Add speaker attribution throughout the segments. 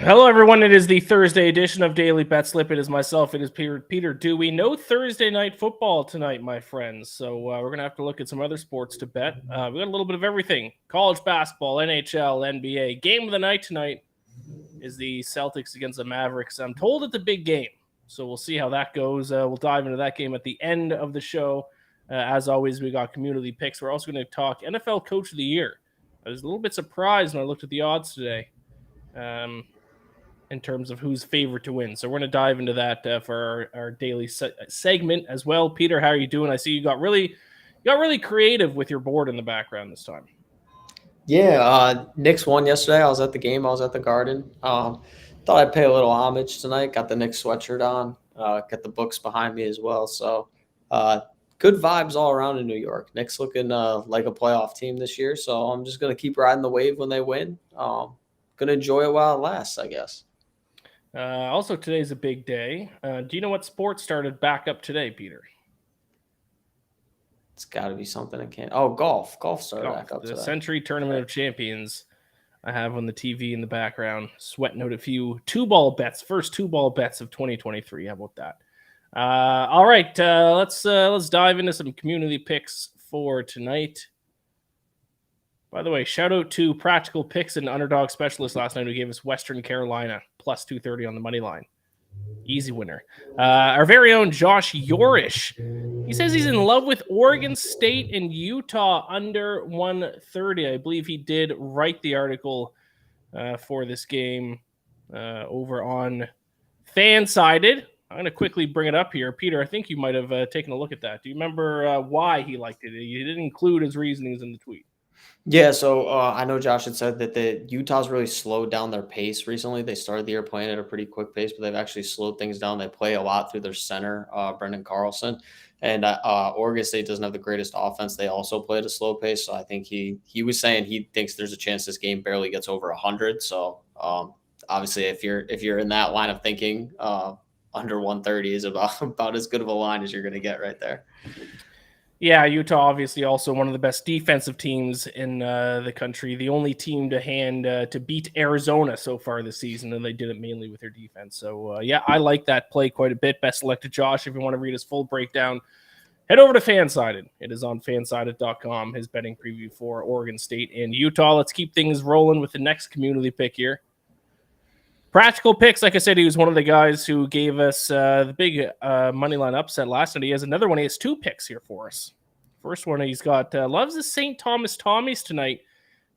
Speaker 1: Hello, everyone. It is the Thursday edition of Daily BetSlip. It is myself. It is Peter Dewey. No Thursday night football tonight, my friends. So we're going to have to look at some other sports to bet. We got a little bit of everything. College basketball, NHL, NBA. Game of the night tonight is the Celtics against the Mavericks. I'm told it's a big game, so we'll see how that goes. We'll dive into that game at the end of the show. As always, we got community picks. We're also going to talk NFL Coach of the Year. I was a little bit surprised when I looked at the odds today. In terms of who's favorite to win. So we're going to dive into that for our daily segment as well. Peter, how are you doing? I see you got really creative with your board in the background this time.
Speaker 2: Yeah, Knicks won yesterday. I was at the game. I was at the Garden. Thought I'd pay a little homage tonight. Got the Knicks sweatshirt on. Got the books behind me as well. So good vibes all around in New York. Knicks looking like a playoff team this year. So I'm just going to keep riding the wave when they win. Going to enjoy it while it lasts, I guess.
Speaker 1: Also, today's a big day. Do you know what sport started back up today, Peter?
Speaker 2: It's got to be something I can't. Oh, golf. Golf started back up
Speaker 1: the
Speaker 2: today.
Speaker 1: Century Tournament of Champions. I have on the TV in the background. Sweating out a few two-ball bets. First two-ball bets of 2023. How about that? All right, let's dive into some community picks for tonight. By the way, shout out to Practical Picks and Underdog Specialist last night who gave us Western Carolina plus 230 on the money line. Easy winner. Our very own Josh Yorish. He says he's in love with Oregon State and Utah under 130. I believe he did write the article for this game over on FanSided. I'm going to quickly bring it up here. Peter, I think you might have taken a look at that. Do you remember why he liked it? He didn't include his reasonings in the tweet.
Speaker 2: Yeah, so I know Josh had said that the Utah's really slowed down their pace recently. They started the year playing at a pretty quick pace, but they've actually slowed things down. They play a lot through their center, Brendan Carlson, and Oregon State doesn't have the greatest offense. They also play at a slow pace, so I think he was saying he thinks there's a chance this game barely gets over 100. So obviously, if you're in that line of thinking, under 130 is about as good of a line as you're going to get right there.
Speaker 1: Yeah, Utah obviously also one of the best defensive teams in the country. The only team to beat Arizona so far this season, and they did it mainly with their defense. So, yeah, I like that play quite a bit. Best selected Josh. If you want to read his full breakdown, head over to FanSided. It is on fansided.com, his betting preview for Oregon State and Utah. Let's keep things rolling with the next community pick here. Practical Picks, like I said, he was one of the guys who gave us the big moneyline upset last night. He has another one. He has two picks here for us. First one, he's got loves the St. Thomas Tommies tonight,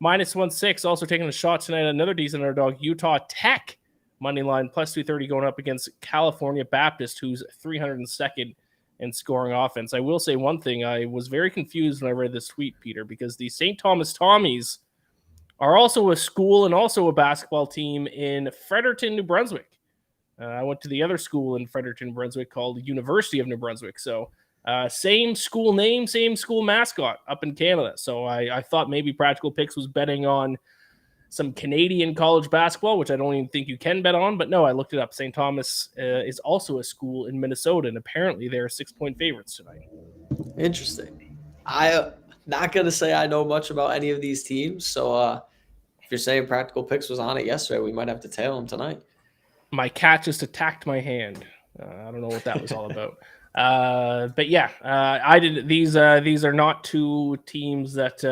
Speaker 1: minus 1.6. Also taking a shot tonight, another decent underdog, Utah Tech moneyline, plus 230 going up against California Baptist, who's 302nd in scoring offense. I will say one thing. I was very confused when I read this tweet, Peter, because the St. Thomas Tommies are also a school and also a basketball team in Fredericton, New Brunswick. I went to the other school in Fredericton, New Brunswick called University of New Brunswick. So same school name, same school mascot up in Canada. So I thought maybe Practical Picks was betting on some Canadian college basketball, which I don't even think you can bet on. But no, I looked it up. St. Thomas is also a school in Minnesota, and apparently they're 6-point favorites tonight.
Speaker 2: Interesting. I'm not going to say I know much about any of these teams. So if you're saying Practical Picks was on it yesterday, we might have to tail them tonight.
Speaker 1: My cat just attacked my hand. I don't know what that was all about. But yeah, I did. These are not two teams that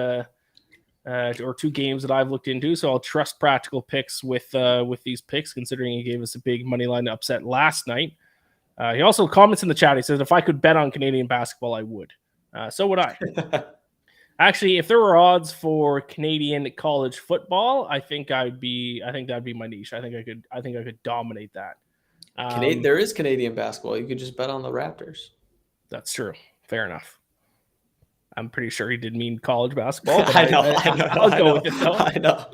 Speaker 1: or two games that I've looked into. So I'll trust Practical Picks with these picks, considering he gave us a big money line upset last night. He also comments in the chat. He says, if I could bet on Canadian basketball, I would. So would I. Actually, if there were odds for Canadian college football, I think that'd be my niche. I think I could dominate that.
Speaker 2: There is Canadian basketball. You could just bet on the Raptors.
Speaker 1: That's true. Fair enough. I'm pretty sure he did mean college basketball.
Speaker 2: I know.
Speaker 1: I'll go with it though.
Speaker 2: I know.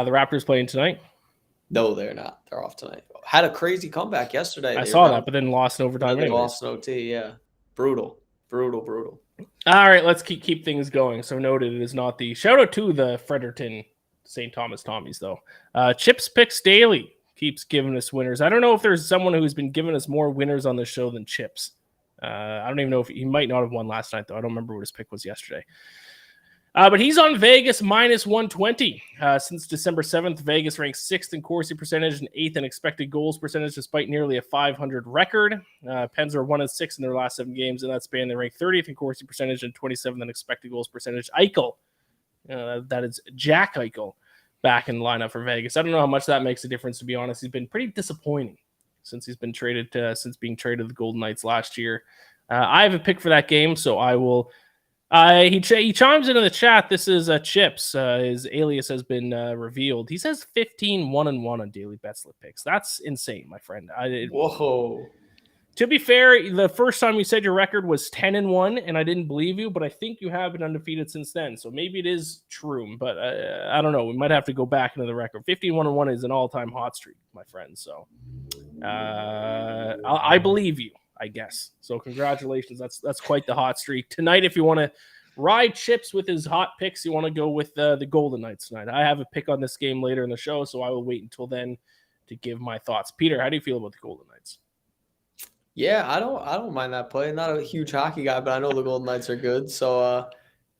Speaker 1: The Raptors playing tonight?
Speaker 2: No, they're not. They're off tonight. Had a crazy comeback yesterday.
Speaker 1: I saw that, but then lost in overtime.
Speaker 2: They lost in OT. Yeah, brutal.
Speaker 1: All right, let's keep things going. So noted, it is not the shout out to the Fredericton St. Thomas Tommies though. Chips Picks Daily keeps giving us winners. I don't know if there's someone who's been giving us more winners on the show than Chips. I don't even know if he might not have won last night though. I don't remember what his pick was yesterday. But he's on Vegas minus 120. Since December 7th, Vegas ranks 6th in Corsi percentage and 8th in expected goals percentage, despite nearly a 500 record. Pens are 1-6 in their last 7 games in that span. They rank 30th in Corsi percentage and 27th in expected goals percentage. Eichel, that is Jack Eichel, back in the lineup for Vegas. I don't know how much that makes a difference, to be honest. He's been pretty disappointing since he's been traded, since being traded to the Golden Knights last year. I have a pick for that game, so I will. He chimes into the chat. This is Chips. His alias has been revealed. He says 15-1-1 on daily Betslip picks. That's insane, my friend.
Speaker 2: Whoa.
Speaker 1: To be fair, the first time you said your record was 10-1, and I didn't believe you, but I think you have been undefeated since then. So maybe it is true, but I don't know. We might have to go back into the record. 15-1-1 is an all-time hot streak, my friend. So I believe you, I guess. So congratulations. That's quite the hot streak. Tonight, if you want to ride Chips with his hot picks, you want to go with the Golden Knights tonight. I have a pick on this game later in the show, so I will wait until then to give my thoughts. Peter, how do you feel about the Golden Knights?
Speaker 2: Yeah, I don't mind that play. Not a huge hockey guy, but I know the Golden Knights are good. So
Speaker 1: All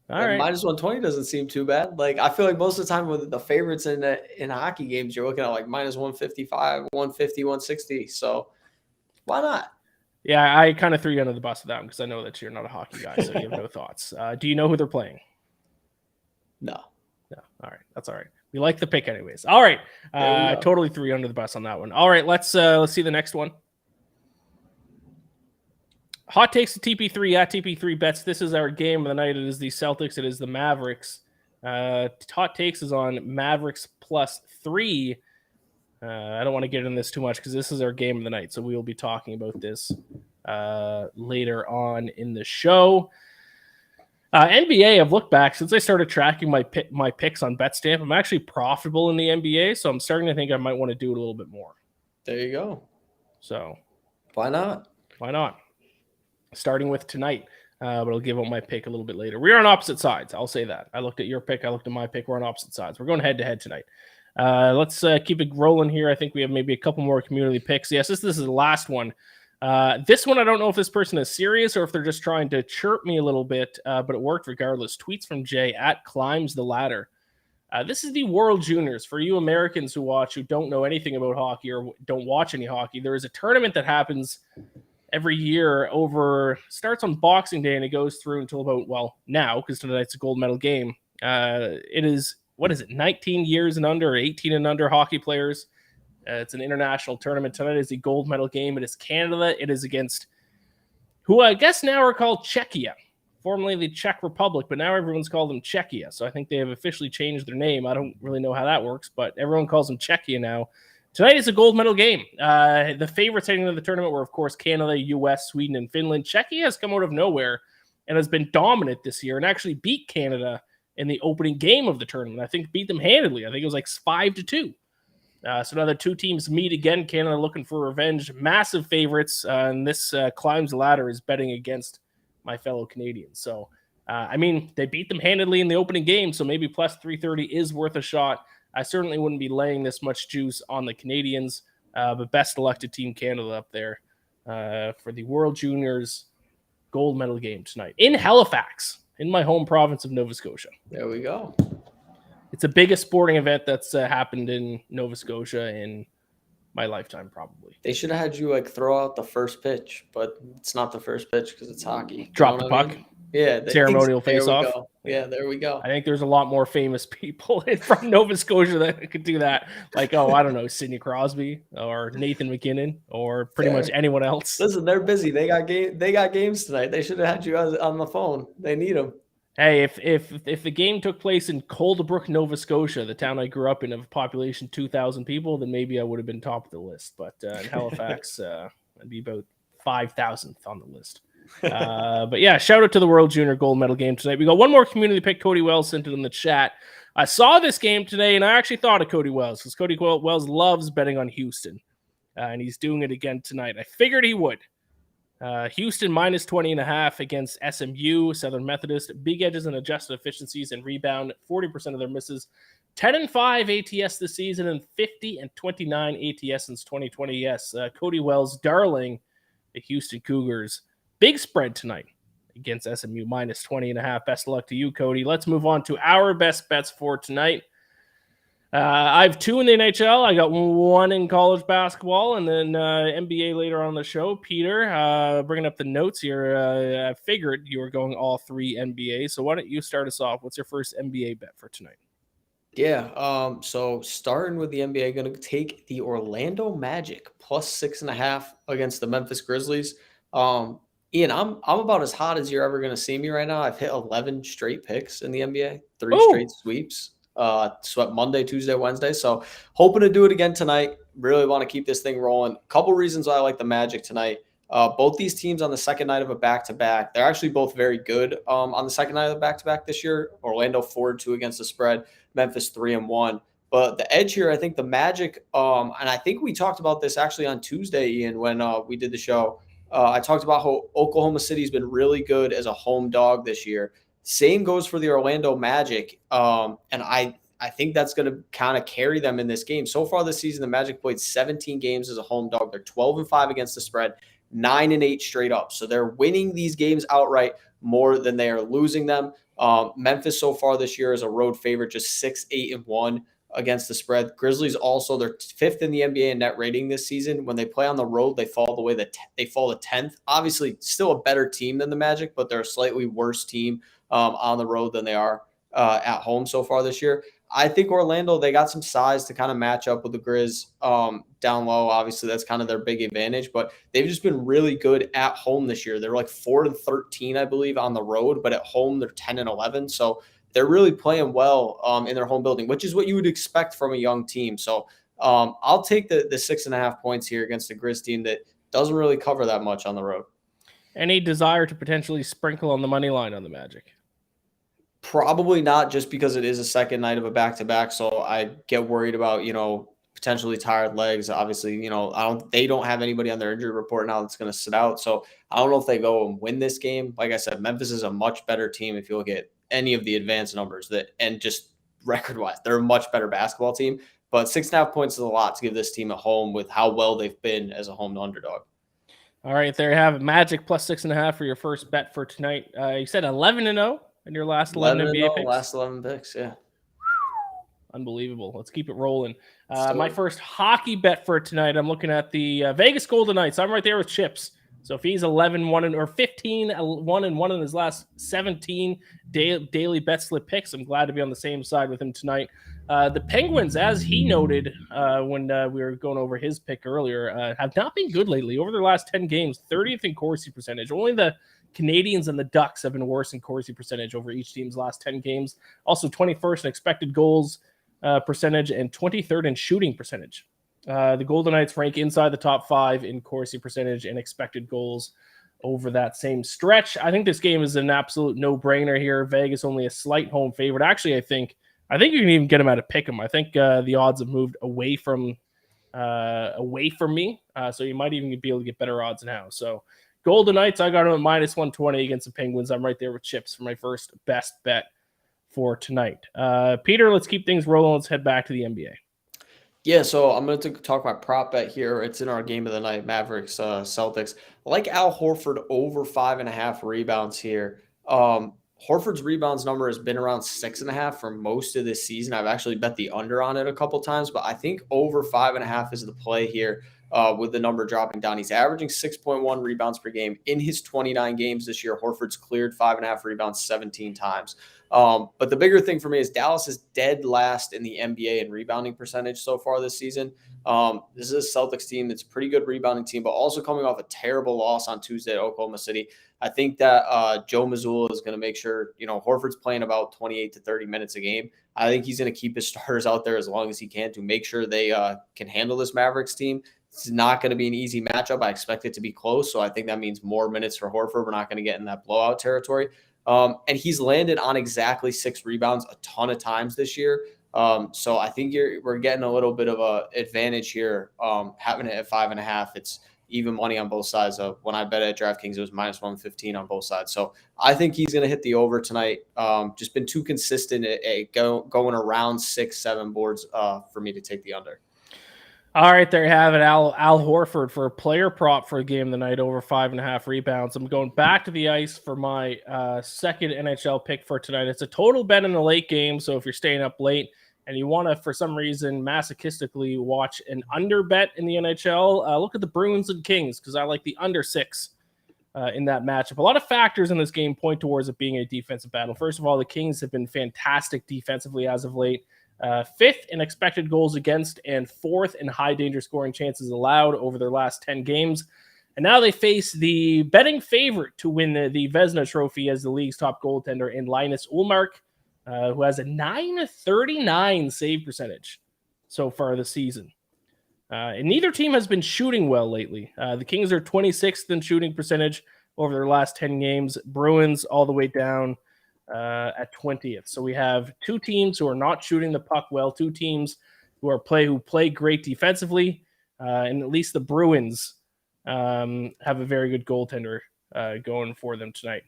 Speaker 1: right.
Speaker 2: minus 120 doesn't seem too bad. Like, I feel like most of the time with the favorites in hockey games, you're looking at like minus 155, 150, 160. So why not?
Speaker 1: Yeah, I kind of threw you under the bus with that one because I know that you're not a hockey guy, so you have no thoughts. Do you know who they're playing?
Speaker 2: No.
Speaker 1: No. All right. That's all right. We like the pick anyways. All right.
Speaker 2: There we go.
Speaker 1: Totally threw you under the bus on that one. All right. Let's see the next one. Hot takes to TP3 at TP3 bets. This is our game of the night. It is the Celtics. It is the Mavericks. Hot takes is on Mavericks +3. I don't want to get into this too much because this is our game of the night. So we will be talking about this later on in the show. NBA, I've looked back since I started tracking my picks on BetStamp. I'm actually profitable in the NBA, so I'm starting to think I might want to do it a little bit more.
Speaker 2: There you go.
Speaker 1: So
Speaker 2: why not?
Speaker 1: Why not? Starting with tonight, but I'll give out my pick a little bit later. We're on opposite sides. I'll say that. I looked at your pick. I looked at my pick. We're on opposite sides. We're going head-to-head tonight. Let's keep it rolling here. I think we have maybe a couple more community picks. Yes, this is the last one. This one, I don't know if this person is serious or if they're just trying to chirp me a little bit, but it worked regardless. Tweets from Jay at Climbs the Ladder. This is the World Juniors. For you Americans who don't know anything about hockey or don't watch any hockey, there is a tournament that happens every year starts on Boxing Day and it goes through until about, now, because tonight's a gold medal game. It is, 19 years and under, or 18 and under hockey players. It's an international tournament. Tonight is a gold medal game. It is Canada. It is against who I guess now are called Czechia, formerly the Czech Republic, but now everyone's called them Czechia. So I think they have officially changed their name. I don't really know how that works, but everyone calls them Czechia now. Tonight is a gold medal game. The favorites heading into the tournament were, of course, Canada, U.S., Sweden, and Finland. Czechia has come out of nowhere and has been dominant this year and actually beat Canada in the opening game of the tournament. I think beat them handedly. I think it was like 5-2. So now the two teams meet again. Canada looking for revenge. Massive favorites. And this Climbs the Ladder is betting against my fellow Canadians. So, they beat them handedly in the opening game. So maybe plus 330 is worth a shot. I certainly wouldn't be laying this much juice on the Canadians, but best elected Team Canada up there for the World Juniors gold medal game tonight in Halifax, in my home province of Nova Scotia.
Speaker 2: There we go.
Speaker 1: It's the biggest sporting event that's happened in Nova Scotia in my lifetime, probably.
Speaker 2: They should have had you throw out the first pitch, but it's not the first pitch because it's hockey.
Speaker 1: Drop the puck.
Speaker 2: Yeah.
Speaker 1: Ceremonial face-off.
Speaker 2: Yeah, there we go.
Speaker 1: I think there's a lot more famous people from Nova Scotia that could do that. Like, I don't know, Sidney Crosby or Nathan McKinnon or pretty much anyone else.
Speaker 2: Listen, they're busy. They got games tonight. They should have had you on the phone. They need them.
Speaker 1: Hey, if the game took place in Coldbrook, Nova Scotia, the town I grew up in, of a population 2,000 people, then maybe I would have been top of the list. But in Halifax, I'd be about 5,000th on the list. But yeah, shout out to the World Junior gold medal game tonight. We got one more community pick. Cody Wells sent it in the chat. I saw this game today, and I actually thought of Cody Wells because Cody Wells loves betting on Houston, and he's doing it again tonight. I figured he would. Houston minus 20.5 against SMU, Southern Methodist. Big edges and adjusted efficiencies and rebound. 40% of their misses. 10-5 ATS this season and 50-29 ATS since 2020. Yes, Cody Wells, darling, the Houston Cougars. Big spread tonight. against SMU minus 20.5. Best of luck to you, Cody. Let's move on to our best bets for tonight. I have 2 in the NHL. I got 1 in college basketball, and then NBA later on the show. Peter, bringing up the notes here. I figured you were going all 3 NBA. So why don't you start us off? What's your first NBA bet for tonight?
Speaker 2: Yeah. So starting with the NBA, going to take the Orlando Magic plus 6.5 against the Memphis Grizzlies. Ian, I'm about as hot as you're ever going to see me right now. I've hit 11 straight picks in the NBA, 3 straight sweeps. Swept Monday, Tuesday, Wednesday. So hoping to do it again tonight. Really want to keep this thing rolling. Couple reasons why I like the Magic tonight. Both these teams on the second night of a back-to-back, they're actually both very good on the second night of the back-to-back this year. Orlando 4-2 against the spread, Memphis 3-1. But the edge here, I think the Magic, and I think we talked about this actually on Tuesday, Ian, when we did the show. I talked about how Oklahoma City's been really good as a home dog this year. Same goes for the Orlando Magic. And I think that's going to kind of carry them in this game. So far this season, the Magic played 17 games as a home dog. They're 12-5 against the spread, 9-8 straight up. So they're winning these games outright more than they are losing them. Memphis so far this year is a road favorite, just 6-8-1 against the spread. Grizzlies also, they're 5th in the NBA in net rating this season. When they play on the road, they fall they fall to 10th. Obviously, still a better team than the Magic, but they're a slightly worse team on the road than they are at home so far this year. I think Orlando, they got some size to kind of match up with the Grizz down low. Obviously, that's kind of their big advantage, but they've just been really good at home this year. They're like 4-13, I believe, on the road, but at home they're 10-11. So they're really playing well in their home building, which is what you would expect from a young team. So I'll take the 6.5 points here against a Grizz team that doesn't really cover that much on the road.
Speaker 1: Any desire to potentially sprinkle on the money line on the Magic?
Speaker 2: Probably not, just because it is a second night of a back-to-back. So I get worried about, potentially tired legs. Obviously, they don't have anybody on their injury report now that's going to sit out. So I don't know if they go and win this game. Like I said, Memphis is a much better team if you look at any of the advanced numbers and just record-wise, they're a much better basketball team. But 6.5 points is a lot to give this team at home with how well they've been as a home underdog.
Speaker 1: All right, there you have it. Magic plus 6.5 for your first bet for tonight. You said 11-0 in your last 11 NBA picks?
Speaker 2: Last 11 picks, yeah.
Speaker 1: Unbelievable. Let's keep it rolling. My first hockey bet for tonight, I'm looking at the Vegas Golden Knights. I'm right there with Chips. So if he's 11-1 or 15-1 in his last 17 daily Betslip picks, I'm glad to be on the same side with him tonight. The Penguins, as he noted when we were going over his pick earlier, have not been good lately. Over their last 10 games, 30th in Corsi percentage. Only the Canadians and the Ducks have been worse in Corsi percentage over each team's last 10 games. Also 21st in expected goals percentage and 23rd in shooting percentage. The Golden Knights rank inside the top 5 in Corsi percentage and expected goals over that same stretch. I think this game is an absolute no-brainer here. Vegas only a slight home favorite. Actually, I think you can even get them at a pick 'em. I think the odds have moved away from me, so you might even be able to get better odds now. So Golden Knights, I got them at minus 120 against the Penguins. I'm right there with Chips for my first best bet for tonight. Peter, let's keep things rolling. Let's head back to the NBA.
Speaker 2: Yeah, so I'm going to talk about prop bet here. It's in our game of the night, Mavericks, Celtics. I like Al Horford over 5.5 rebounds here. Horford's rebounds number has been around 6.5 for most of this season. I've actually bet the under on it a couple times, but I think over 5.5 is the play here with the number dropping down. He's averaging 6.1 rebounds per game. In his 29 games this year, Horford's cleared 5.5 rebounds 17 times. But the bigger thing for me is Dallas is dead last in the NBA in rebounding percentage so far this season. This is a Celtics team that's a pretty good rebounding team, but also coming off a terrible loss on Tuesday at Oklahoma City. I think that Joe Mazzulla is going to make sure, Horford's playing about 28 to 30 minutes a game. I think he's going to keep his starters out there as long as he can to make sure they can handle this Mavericks team. It's not going to be an easy matchup. I expect it to be close, so I think that means more minutes for Horford. We're not going to get in that blowout territory. And he's landed on exactly 6 rebounds a ton of times this year. So I think we're getting a little bit of an advantage here. Having it at 5.5, it's even money on both sides. When I bet at DraftKings, it was minus 115 on both sides. So I think he's going to hit the over tonight. Just been too consistent at going around 6-7 boards for me to take the under.
Speaker 1: All right, there you have it. Al Horford for a player prop for a game of the night over 5.5 rebounds. I'm going back to the ice for my second NHL pick for tonight. It's a total bet in the late game. So if you're staying up late and you want to, for some reason, masochistically watch an under bet in the NHL, look at the Bruins and Kings because I like the under 6 in that matchup. A lot of factors in this game point towards it being a defensive battle. First of all, the Kings have been fantastic defensively as of late. 5th in expected goals against and 4th in high danger scoring chances allowed over their last 10 games. And now they face the betting favorite to win the Vezina Trophy as the league's top goaltender in Linus Ullmark, who has a .939 save percentage so far this season. And neither team has been shooting well lately. The Kings are 26th in shooting percentage over their last 10 games. Bruins all the way down at 20th. So we have two teams who are not shooting the puck well, two teams who play great defensively, and at least the Bruins have a very good goaltender going for them tonight.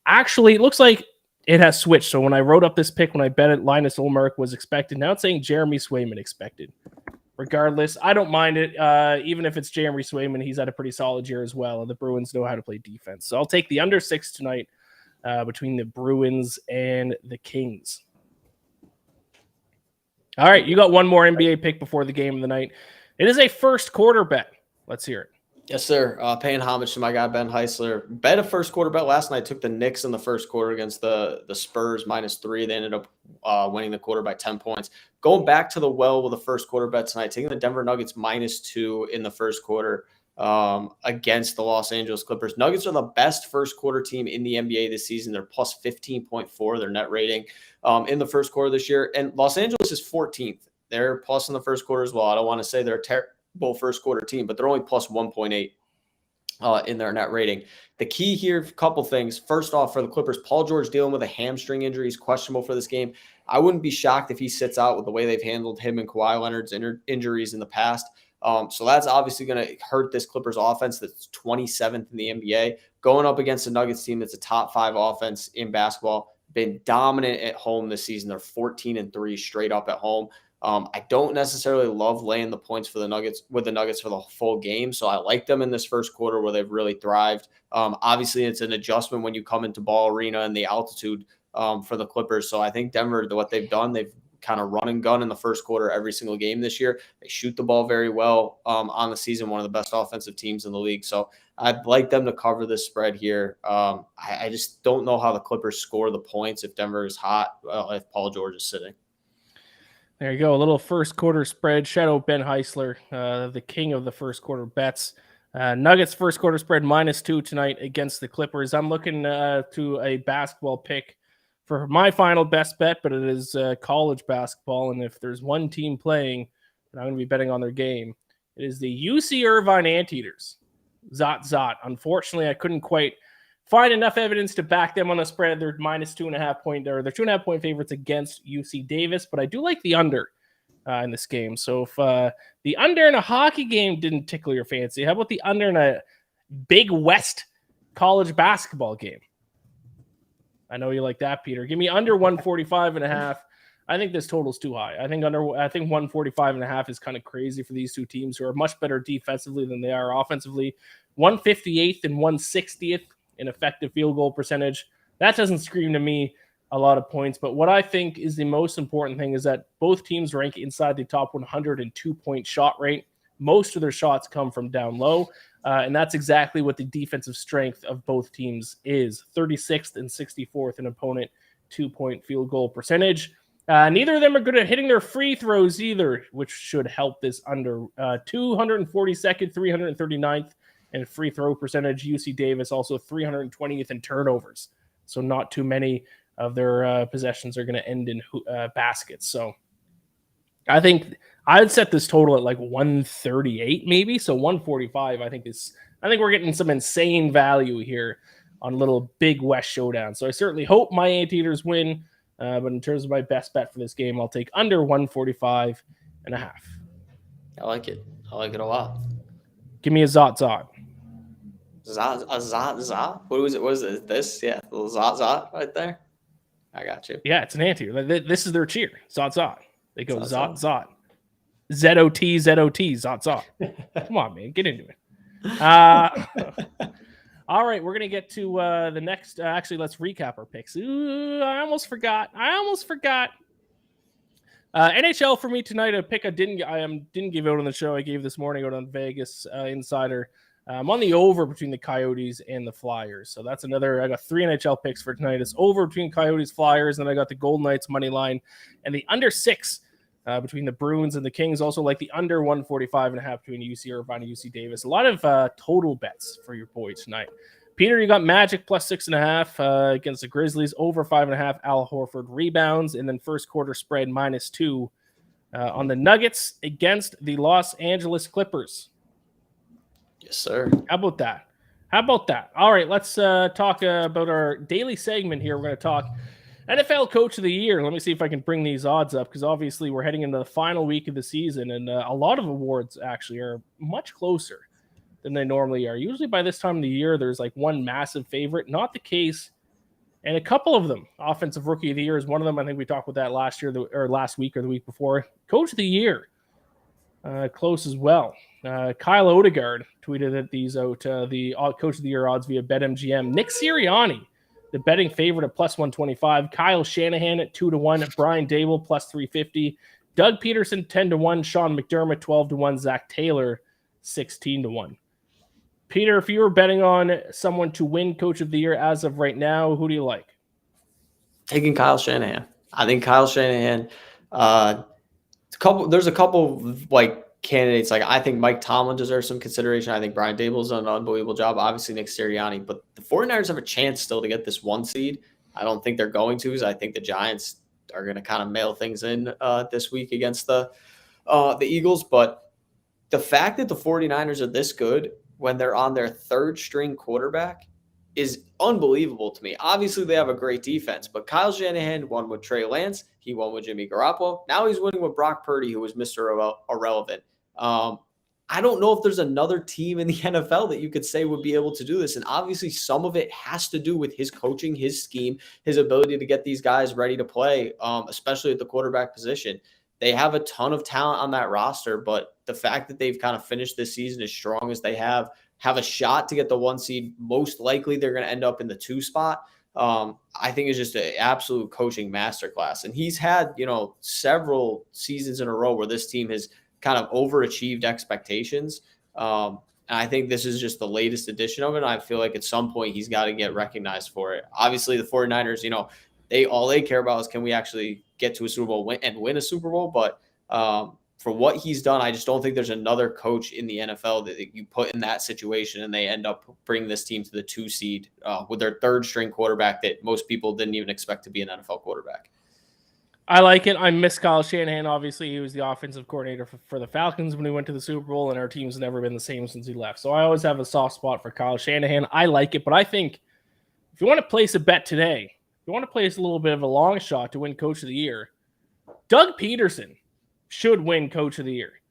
Speaker 1: Actually, it looks like it has switched. So when I wrote up this pick, when I bet it, Linus Ullmark was expected. Now it's saying Jeremy Swayman expected. Regardless, I don't mind it. Even if it's Jeremy Swayman, he's had a pretty solid year as well, and the Bruins know how to play defense. So I'll take the under 6 tonight. Between the Bruins and the Kings. All right, you got one more NBA pick before the game of the night. It is a first quarter bet. Let's hear it.
Speaker 2: Yes, sir. Paying homage to my guy, Ben Heisler. Bet a first quarter bet last night. Took the Knicks in the first quarter against the Spurs -3. They ended up winning the quarter by 10 points. Going back to the well with a first quarter bet tonight, taking the Denver Nuggets -2 in the first quarter against the Los Angeles Clippers. Nuggets are the best first quarter team in the NBA this season. They're plus 15.4, their net rating in the first quarter this year. And Los Angeles is 14th. They're plus in the first quarter as well. I don't want to say they're a terrible first quarter team, but they're only plus 1.8 in their net rating. The key here, a couple things. First off, for the Clippers, Paul George dealing with a hamstring injury. He's questionable for this game. I wouldn't be shocked if he sits out with the way they've handled him and Kawhi Leonard's injuries in the past. So that's obviously going to hurt this Clippers offense that's 27th in the NBA. Going up against a Nuggets team that's a top 5 offense in basketball, been dominant at home this season. They're 14-3 straight up at home. I don't necessarily love laying the points for the Nuggets for the full game. So I like them in this first quarter where they've really thrived. Obviously, it's an adjustment when you come into Ball Arena and the altitude for the Clippers. So I think Denver, what they've done, they've kind of run and gun in the first quarter every single game this year. They shoot the ball very well on the season, one of the best offensive teams in the league. So I'd like them to cover this spread here. I just don't know how the Clippers score the points if Denver is hot, if Paul George is sitting.
Speaker 1: There you go. A little first quarter spread. Shadow Ben Heisler, the king of the first quarter bets. Nuggets first quarter spread -2 tonight against the Clippers. I'm looking to a basketball pick for my final best bet, but it is college basketball. And if there's one team playing, and I'm going to be betting on their game, it is the UC Irvine Anteaters. Zot. Unfortunately, I couldn't quite find enough evidence to back them on a spread. They're -2.5 point, or they're 2.5 point favorites against UC Davis, but I do like the under in this game. So if the under in a hockey game didn't tickle your fancy, how about the under in a Big West college basketball game? I know you like that, Peter. Give me under 145.5. I think this total's too high. I think 145.5 is kind of crazy for these two teams who are much better defensively than they are offensively. 158th and 160th in effective field goal percentage. That doesn't scream to me a lot of points, but what I think is the most important thing is that both teams rank inside the top 102-point shot rate. Most of their shots come from down low. And that's exactly what the defensive strength of both teams is. 36th and 64th in opponent 2-point field goal percentage. Neither of them are good at hitting their free throws either, which should help this under. 242nd, 339th in free throw percentage. UC Davis also 320th in turnovers. So not too many of their possessions are going to end in baskets. So I think I'd set this total at like 138 maybe. So 145, I think we're getting some insane value here on a little Big West showdown. So I certainly hope my Anteaters win. But in terms of my best bet for this game, I'll take under 145.5.
Speaker 2: I like it. I like it a lot.
Speaker 1: Give me a Zot.
Speaker 2: Zot. What was it? Was it this? Yeah, a little Zot right there. I got you.
Speaker 1: Yeah, it's an Anteater. This is their cheer. Zot. They go Zot. ZOT, Zot. Come on, man, get into it. All right, we're going to get to the next. Actually, let's recap our picks. Ooh, I almost forgot. NHL for me tonight. A pick I didn't give out on the show. I gave this morning out on Vegas Insider. I'm on the over between the Coyotes and the Flyers. So that's another. I got 3 NHL picks for tonight. It's over between Coyotes, Flyers, and then I got the Golden Knights money line and the under 6 between the Bruins and the Kings. Also like the under 145.5 between UC Irvine and UC Davis. A lot of total bets for your boy tonight. Peter, you got Magic plus 6.5 against the Grizzlies, over 5.5. Al Horford rebounds, and then first quarter spread -2 on the Nuggets against the Los Angeles Clippers.
Speaker 2: Yes, sir.
Speaker 1: How about that? All right, let's talk about our daily segment here. We're going to talk NFL Coach of the Year. Let me see if I can bring these odds up, because obviously we're heading into the final week of the season, and a lot of awards actually are much closer than they normally are. Usually by this time of the year, there's like one massive favorite. Not the case. And a couple of them, Offensive Rookie of the Year is one of them. I think we talked about that last week or the week before. Coach of the Year, close as well. Kyle Odegaard tweeted these out, the Coach of the Year odds via BetMGM. Nick Sirianni, the betting favorite at plus 125. Kyle Shanahan at 2-1. Brian Dable plus 350. Doug Peterson 10-1. Sean McDermott 12-1. Zach Taylor 16-1. Peter, if you were betting on someone to win Coach of the Year as of right now, who do you like?
Speaker 2: Taking Kyle Shanahan. I think Kyle Shanahan. There's a couple like candidates. Like I think Mike Tomlin deserves some consideration. I think Brian Dable's done an unbelievable job. Obviously Nick Sirianni, but the 49ers have a chance still to get this 1 seed. I don't think they're going to. I think the Giants are going to kind of mail things in this week against the Eagles. But the fact that the 49ers are this good when they're on their 3rd string quarterback is unbelievable to me. Obviously, they have a great defense, but Kyle Shanahan won with Trey Lance. He won with Jimmy Garoppolo. Now he's winning with Brock Purdy, who was Mr. Irrelevant. I don't know if there's another team in the NFL that you could say would be able to do this. And obviously, some of it has to do with his coaching, his scheme, his ability to get these guys ready to play, especially at the quarterback position. They have a ton of talent on that roster, but the fact that they've kind of finished this season as strong as they have a shot to get the 1 seed. Most likely they're going to end up in the 2 spot. I think is just an absolute coaching masterclass. And he's had, several seasons in a row where this team has kind of overachieved expectations. And I think this is just the latest edition of it. I feel like at some point he's got to get recognized for it. Obviously the 49ers, all they care about is can we actually get to a Super Bowl and win a Super Bowl. But for what he's done, I just don't think there's another coach in the NFL that you put in that situation and they end up bringing this team to the 2 seed with their 3rd string quarterback that most people didn't even expect to be an NFL quarterback.
Speaker 1: I like it. I miss Kyle Shanahan. Obviously, he was the offensive coordinator for the Falcons when he went to the Super Bowl, and our team's never been the same since he left. So I always have a soft spot for Kyle Shanahan. I like it, but I think if you want to place a bet today, if you want to place a little bit of a long shot to win Coach of the Year, Doug Peterson should win Coach of the Year.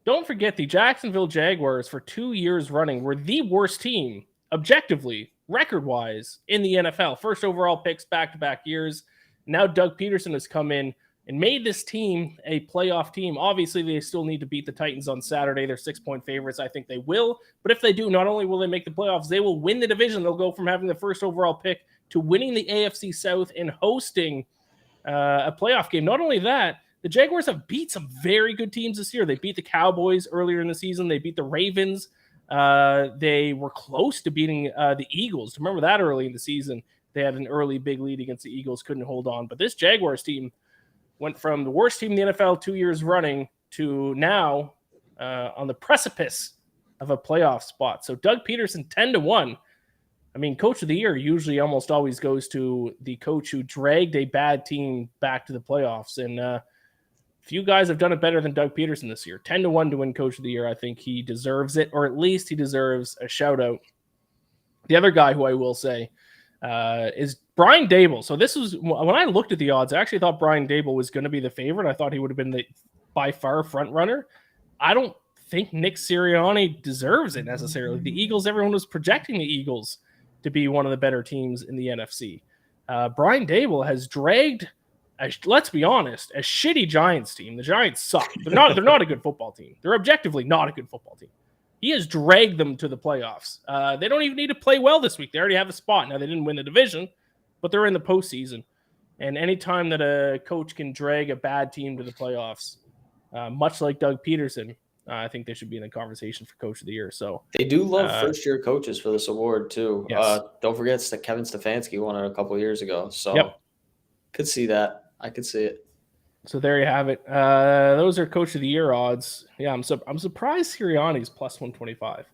Speaker 1: Don't forget the Jacksonville Jaguars for 2 years running were the worst team, objectively, record-wise, in the NFL. First overall picks back-to-back years. Now Doug Peterson has come in and made this team a playoff team. Obviously, they still need to beat the Titans on Saturday. They're 6-point favorites. I think they will. But if they do, not only will they make the playoffs, they will win the division. They'll go from having the first overall pick to winning the AFC South and hosting a playoff game. Not only that, the Jaguars have beat some very good teams this year. They beat the Cowboys earlier in the season. They beat the Ravens. They were close to beating the Eagles. Remember that early in the season. They had an early big lead against the Eagles, couldn't hold on. But this Jaguars team went from the worst team in the NFL 2 years running to now on the precipice of a playoff spot. So Doug Peterson, 10-1. I mean, Coach of the Year usually almost always goes to the coach who dragged a bad team back to the playoffs. And few guys have done it better than Doug Peterson this year. 10-1 to win Coach of the Year. I think he deserves it, or at least he deserves a shout out. The other guy who I will say is Brian Dable. So this was when I looked at the odds, I actually thought Brian Dable was going to be the favorite. I thought he would have been the by far front runner. I don't think Nick Sirianni deserves it necessarily. The Eagles, everyone was projecting the Eagles to be one of the better teams in the NFC. Brian Dable has dragged let's be honest, a shitty Giants team. The Giants suck. They're not a good football team. They're objectively not a good football team. He has dragged them to the playoffs. They don't even need to play well this week. They already have a spot. Now, they didn't win the division, but they're in the postseason. And anytime that a coach can drag a bad team to the playoffs, much like Doug Peterson, I think they should be in the conversation for Coach of the Year. So
Speaker 2: they do love first-year coaches for this award too.
Speaker 1: Yes.
Speaker 2: Don't forget that Kevin Stefanski won it a couple of years ago. So
Speaker 1: Yep.
Speaker 2: Could see that. I could see it.
Speaker 1: So there you have it. Those are Coach of the Year odds. Yeah, I'm surprised Sirianni's plus 125.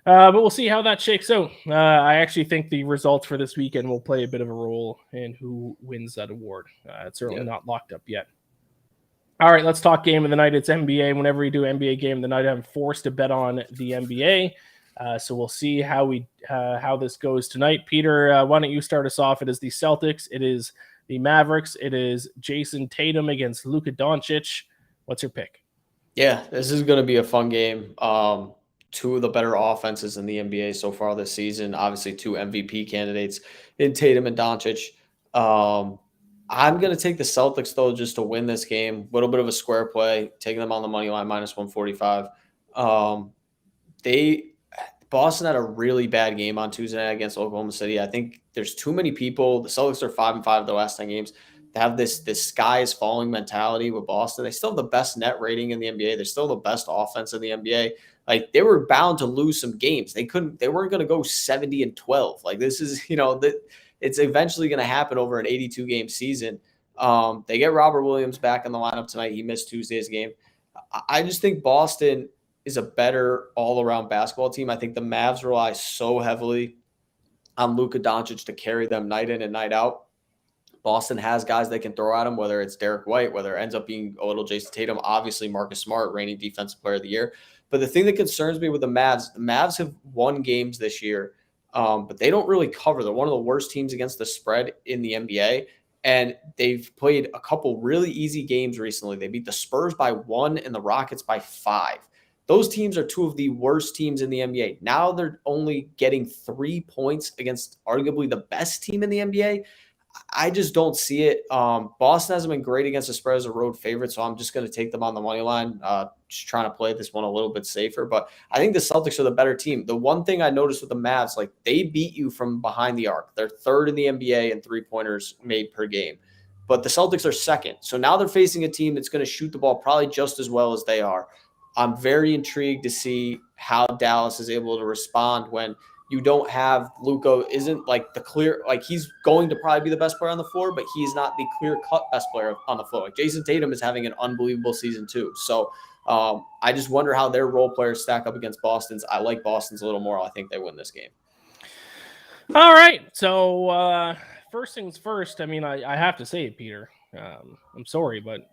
Speaker 1: But we'll see how that shakes out. I actually think the results for this weekend will play a bit of a role in who wins that award. It's certainly not locked up yet. All right, let's talk game of the night. It's NBA. Whenever we do NBA game of the night, I'm forced to bet on the NBA. So we'll see how this goes tonight. Peter, why don't you start us off? It is the Celtics. It is the Mavericks. It is Jason Tatum against Luka Doncic. What's your pick?
Speaker 2: Yeah, this is going to be a fun game. Two of the better offenses in the NBA so far this season. Obviously, two MVP candidates in Tatum and Doncic. I'm going to take the Celtics, though, just to win this game. A little bit of a square play, taking them on the money line, minus 145. Boston had a really bad game on Tuesday night against Oklahoma City. I think there's too many people. The Celtics are 5-5 the last 10 games. They have this sky is falling mentality with Boston. They still have the best net rating in the NBA. They're still the best offense in the NBA. Like, they were bound to lose some games. They weren't going to go 70-12. Like, this is, it's eventually going to happen over an 82 game season. They get Robert Williams back in the lineup tonight. He missed Tuesday's game. I just think Boston is a better all-around basketball team. I think the Mavs rely so heavily on Luka Doncic to carry them night in and night out. Boston has guys they can throw at him, whether it's Derek White, whether it ends up being a little Jason Tatum, obviously Marcus Smart, reigning defensive player of the year. But the thing that concerns me with the Mavs have won games this year, but they don't really cover. They're one of the worst teams against the spread in the NBA. And they've played a couple really easy games recently. They beat the Spurs by 1 and the Rockets by 5. Those teams are two of the worst teams in the NBA. Now they're only getting 3 points against arguably the best team in the NBA. I just don't see it. Boston hasn't been great against the spread as a road favorite, so I'm just going to take them on the money line, just trying to play this one a little bit safer. But I think the Celtics are the better team. The one thing I noticed with the Mavs, like, they beat you from behind the arc. They're third in the NBA in three-pointers made per game. But the Celtics are second. So now they're facing a team that's going to shoot the ball probably just as well as they are. I'm very intrigued to see how Dallas is able to respond when you don't have Luka isn't like the clear, like, he's going to probably be the best player on the floor, but he's not the clear-cut best player on the floor. Like, Jason Tatum is having an unbelievable season too. So I just wonder how their role players stack up against Boston's. I like Boston's a little more. I think they win this game.
Speaker 1: All right. So first things first, I mean, I have to say it, Peter. I'm sorry, but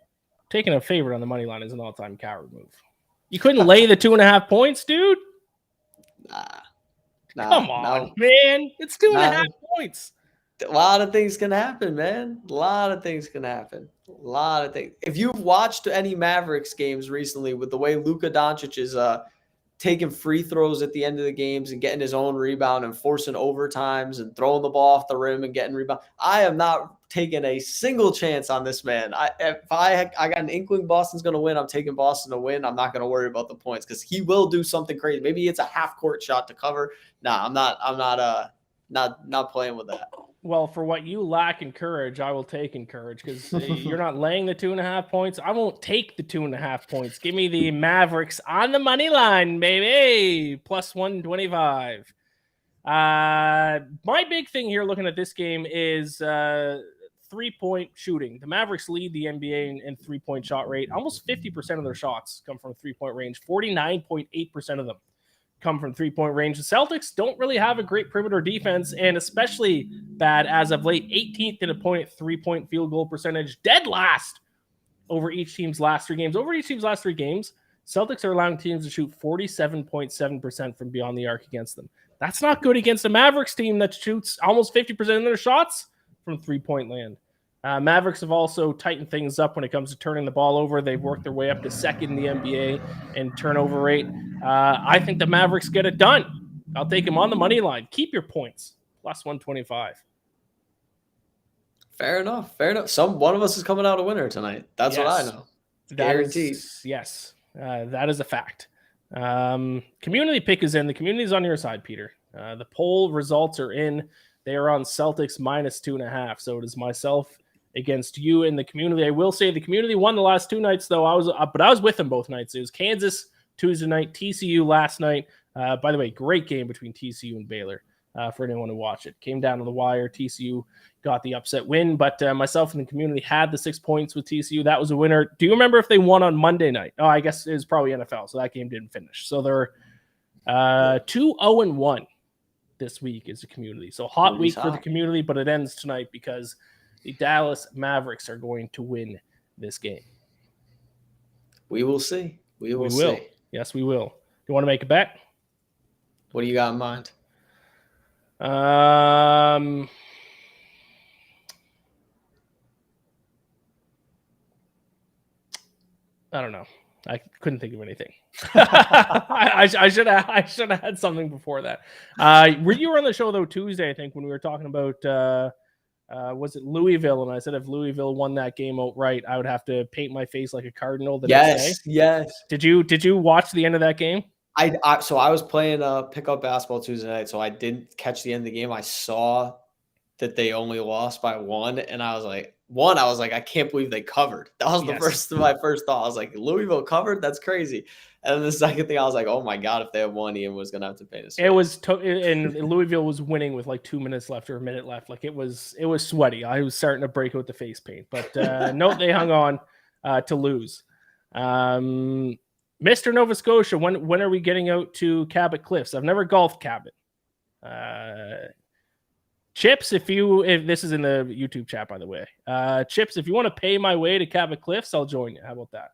Speaker 1: taking a favorite on the money line is an all-time coward move. You couldn't lay the 2.5 points, dude? Come on, man. It's 2.5 points.
Speaker 2: A lot of things can happen, man. A lot of things can happen. A lot of things. If you've watched any Mavericks games recently with the way Luka Doncic is taking free throws at the end of the games and getting his own rebound and forcing overtimes and throwing the ball off the rim and getting rebound, I am not taking a single chance on this man. If I got an inkling Boston's going to win, I'm taking Boston to win. I'm not going to worry about the points because he will do something crazy. Maybe it's a half-court shot to cover. Nah, I'm not playing with that.
Speaker 1: Well, for what you lack in courage, I will take in courage because you're not laying the 2.5 points. I won't take the 2.5 points. Give me the Mavericks on the money line, baby. Plus 125. My big thing here looking at this game is 3-point shooting. The Mavericks lead the NBA in 3-point shot rate. Almost 50% of their shots come from 3-point range. 49.8% of them come from 3-point range. The Celtics don't really have a great perimeter defense, and especially bad as of late. 18th in a 3-point field goal percentage, dead last over each team's last 3 games. Over each team's last 3 games, Celtics are allowing teams to shoot 47.7% from beyond the arc against them. That's not good against a Mavericks team that shoots almost 50% of their shots from 3-point land. Mavericks have also tightened things up when it comes to turning the ball over. They've worked their way up to second in the NBA in turnover rate. I think the Mavericks get it done. I'll take them on the money line. Keep your points. Plus 125.
Speaker 2: Fair enough. Fair enough. One of us is coming out a winner tonight. That's what I
Speaker 1: Yes.
Speaker 2: know. It's
Speaker 1: That
Speaker 2: guaranteed.
Speaker 1: is, yes, that is a fact. Community pick is in. The community is on your side, Peter. The poll results are in. They are on Celtics -2.5. So it is myself against you in the community. I will say the community won the last 2 nights, though. I was with them both nights. It was Kansas Tuesday night, TCU last night. By the way, great game between TCU and Baylor. For anyone to watch it. Came down to the wire. TCU got the upset win, but myself and the community had the 6 points with TCU. That was a winner. Do you remember if they won on Monday night? Oh, I guess it was probably NFL, so that game didn't finish. So they're 2-0-1 this week as a community. So hot week for the community, but it ends tonight because the Dallas Mavericks are going to win this game.
Speaker 2: We will see. We will see.
Speaker 1: Yes, we will. You want to make a bet?
Speaker 2: What do you got in mind?
Speaker 1: I don't know. I couldn't think of anything. I should have had something before that. You were on the show though Tuesday, I think, when we were talking about was it Louisville? And I said if Louisville won that game outright, I would have to paint my face like a cardinal the next day.
Speaker 2: Yes.
Speaker 1: Did you watch the end of that game?
Speaker 2: So I was playing pickup basketball Tuesday night, so I didn't catch the end of the game. I saw that they only lost by 1, and I was like, I can't believe they covered. That was my first thought. I was like, Louisville covered? That's crazy. And then the second thing, I was like, oh my god, if they had won, Ian was gonna have to pay this.
Speaker 1: It was, and Louisville was winning with like 2 minutes left or a minute left. Like it was sweaty. I was starting to break out the face paint, but no, they hung on to lose. Mr. Nova Scotia, when are we getting out to Cabot Cliffs? I've never golfed Cabot. Chips, if this is in the YouTube chat, by the way. Chips, if you want to pay my way to Cabot Cliffs, I'll join you. How about that?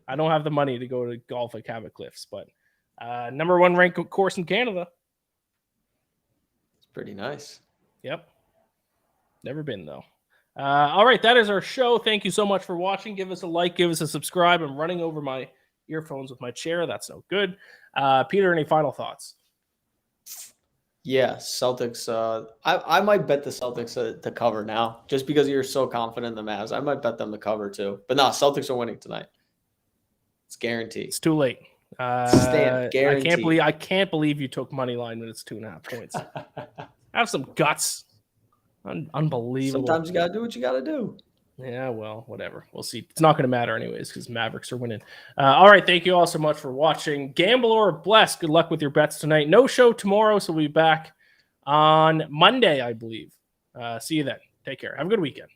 Speaker 1: I don't have the money to go to golf at Cabot Cliffs, but number 1 ranked course in Canada.
Speaker 2: It's pretty nice.
Speaker 1: Yep. Never been, though. All right, that is our show. Thank you so much for watching. Give us a like, give us a subscribe. I'm running over my earphones with my chair. That's no good. Peter, any final thoughts?
Speaker 2: Yeah, Celtics. I might bet the Celtics to cover now, just because you're so confident in the Mavs. I might bet them to cover too. But no, Celtics are winning tonight. It's guaranteed.
Speaker 1: It's too late.
Speaker 2: Guaranteed.
Speaker 1: I can't believe you took money line when it's 2.5 points. Have some guts. Unbelievable.
Speaker 2: Sometimes you gotta do what you gotta do.
Speaker 1: Yeah, well, whatever. We'll see. It's not going to matter anyways because Mavericks are winning. All right. Thank you all so much for watching. Gamble or bless. Good luck with your bets tonight. No show tomorrow, so we'll be back on Monday, I believe. See you then. Take care. Have a good weekend.